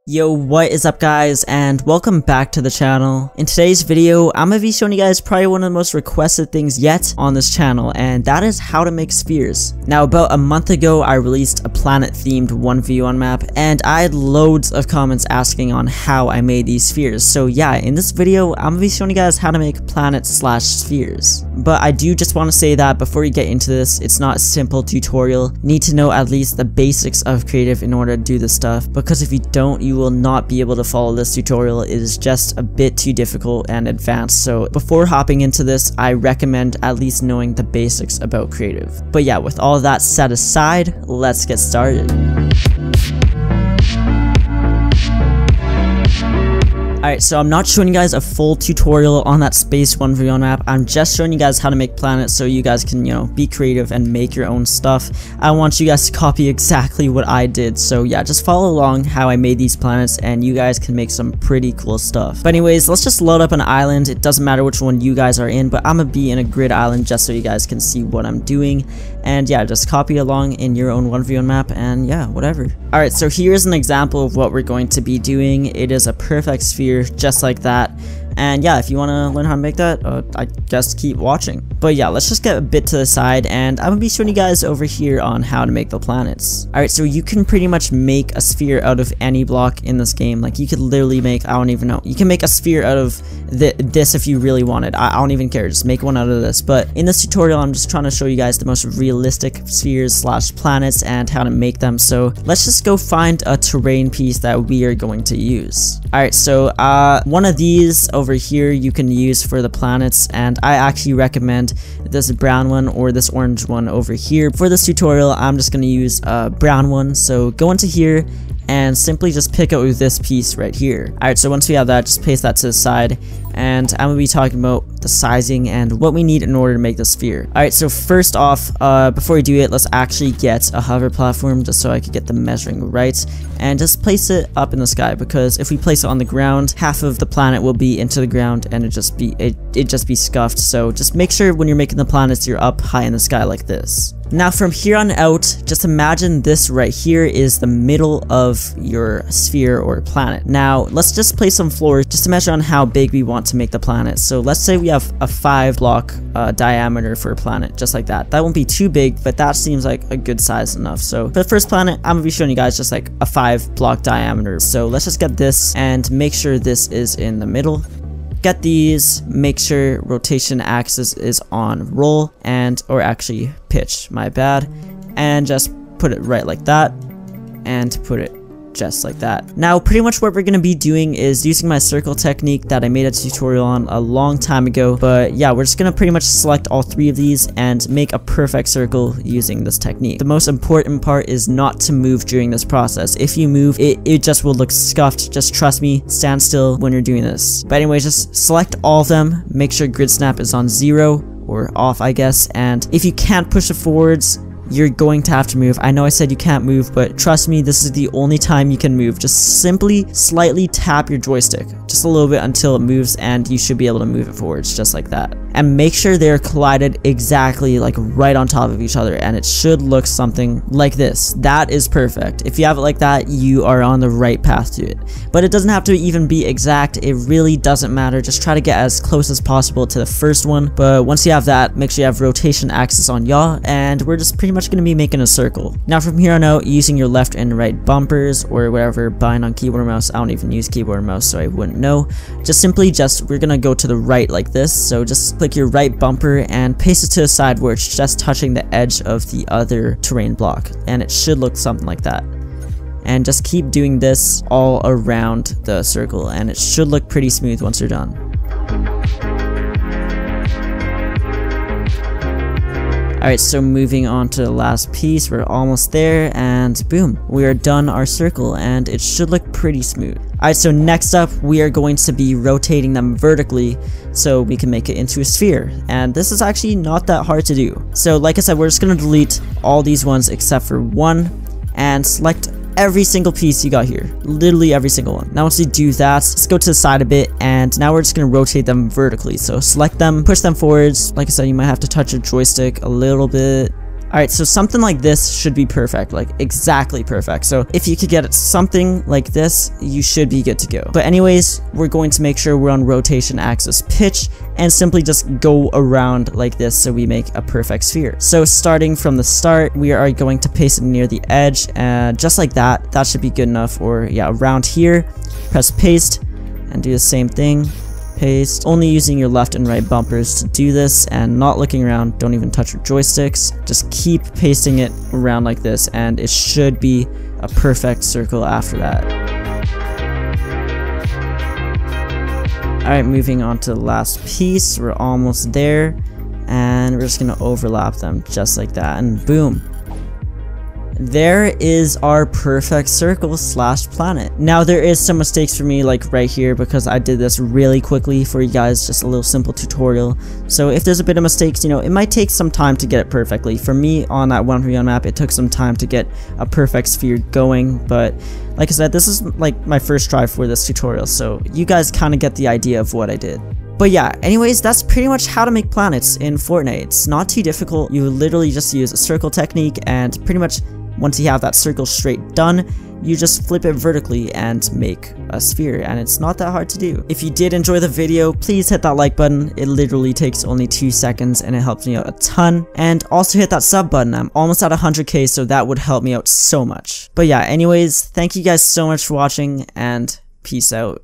Yo, what is up guys, and welcome back to the channel. In today's video, I'm gonna be showing you guys probably one of the most requested things yet on this channel, and that is how to make spheres. Now, about a month ago, I released a planet-themed 1v1 map, and I had loads of comments asking on how I made these spheres. So yeah, in this video, I'm gonna be showing you guys how to make planet/spheres. But I do just want to say that before you get into this, it's not a simple tutorial. You need to know at least the basics of creative in order to do this stuff, because if you don't, you will not be able to follow this tutorial. It is just a bit too difficult and advanced. So before hopping into this, I recommend at least knowing the basics about creative. But yeah, with all that set aside, let's get started. Alright, so I'm not showing you guys a full tutorial on that space 1v1 map. I'm just showing you guys how to make planets so you guys can, be creative and make your own stuff. I want you guys to copy exactly what I did. So yeah, just follow along how I made these planets and you guys can make some pretty cool stuff. But anyways, let's just load up an island. It doesn't matter which one you guys are in, but I'm gonna be in a grid island just so you guys can see what I'm doing. And yeah, just copy along in your own 1v1 map and yeah, whatever. Alright, so here's an example of what we're going to be doing. It is a perfect sphere, just like that. And yeah, if you want to learn how to make that, I guess keep watching. But yeah, let's just get a bit to the side, and I'm gonna be showing you guys over here on how to make the planets. Alright, so you can pretty much make a sphere out of any block in this game. Like, you could literally make, I don't even know, you can make a sphere out of this if you really wanted. I don't even care, just make one out of this. But in this tutorial, I'm just trying to show you guys the most realistic spheres/planets and how to make them. So let's just go find a terrain piece that we are going to use. Alright, so one of these over here you can use for the planets, and I actually recommend this brown one or this orange one over here. For this tutorial, I'm just going to use a brown one. So go into here and simply just pick out this piece right here. Alright, so once we have that, just paste that to the side, and I'm going to be talking about the sizing and what we need in order to make the sphere. Alright, so first off, before we do it, let's actually get a hover platform just so I could get the measuring right, and just place it up in the sky, because if we place it on the ground, half of the planet will be into the ground and it'd just be scuffed. So just make sure when you're making the planets, you're up high in the sky like this. Now from here on out, just imagine this right here is the middle of your sphere or planet. Now let's just place some floors just to measure on how big we want to make the planet. So let's say we have a 5 block diameter for a planet, just like that. That won't be too big, but that seems like a good size enough. So for the first planet, I'm gonna be showing you guys just like a 5 block diameter. So let's just get this and make sure this is in the middle. Get these, make sure rotation axis is on roll, or actually pitch, my bad, and just put it right like that, and put it just like that. Now pretty much what we're going to be doing is using my circle technique that I made a tutorial on a long time ago. But yeah, we're just going to pretty much select all 3 of these and make a perfect circle using this technique. The most important part is not to move during this process. If you move, it just will look scuffed. Just trust me, stand still when you're doing this. But anyways, just select all of them, make sure grid snap is on 0 or off, I guess, and if you can't push it forwards, you're going to have to move. I know I said you can't move, but trust me, this is the only time you can move. Just simply slightly tap your joystick just a little bit until it moves, and you should be able to move it forwards just like that. And make sure they're collided exactly like right on top of each other, and it should look something like this. That is perfect. If you have it like that, you are on the right path to it. But it doesn't have to even be exact. It really doesn't matter. Just try to get as close as possible to the first one. But once you have that, make sure you have rotation axis on yaw, and we're just pretty much going to be making a circle. Now from here on out, using your left and right bumpers or whatever bind on keyboard or mouse. I don't even use keyboard or mouse, so I wouldn't know. We're gonna go to the right like this. So just click your right bumper and paste it to the side where it's just touching the edge of the other terrain block, and it should look something like that. And just keep doing this all around the circle, and it should look pretty smooth once you're done. Alright, so moving on to the last piece, we're almost there, and boom, we are done our circle, and it should look pretty smooth. Alright, so next up, we are going to be rotating them vertically so we can make it into a sphere, and this is actually not that hard to do. So like I said, we're just going to delete all these ones except for one, and select every single piece you got here, literally every single one. Now once you do that, just go to the side a bit, and now we're just going to rotate them vertically. So select them, push them forwards. Like I said, you might have to touch your joystick a little bit. Alright, so something like this should be perfect, like exactly perfect. So if you could get something like this, you should be good to go. But anyways, we're going to make sure we're on rotation axis pitch and simply just go around like this so we make a perfect sphere. So starting from the start, we are going to paste it near the edge, and just like that. That should be good enough. Or yeah, around here, press paste and do the same thing. Paste, only using your left and right bumpers to do this and not looking around. Don't even touch your joysticks, just keep pasting it around like this and it should be a perfect circle after that. Alright, moving on to the last piece. We're almost there and we're just gonna overlap them just like that, and boom. There is our perfect circle slash planet. Now there is some mistakes for me, like right here, because I did this really quickly for you guys, just a little simple tutorial. So if there's a bit of mistakes, you know, it might take some time to get it perfectly. For me on that 1v1 map, it took some time to get a perfect sphere going, but like I said, this is like my first try for this tutorial, so you guys kind of get the idea of what I did. But yeah, anyways, that's pretty much how to make planets in Fortnite. It's not too difficult. You literally just use a circle technique, and pretty much once you have that circle straight done, you just flip it vertically and make a sphere, and it's not that hard to do. If you did enjoy the video, please hit that like button. It literally takes only 2 seconds and it helps me out a ton. And also hit that sub button. I'm almost at 100k, so that would help me out so much. But yeah, anyways, thank you guys so much for watching and peace out.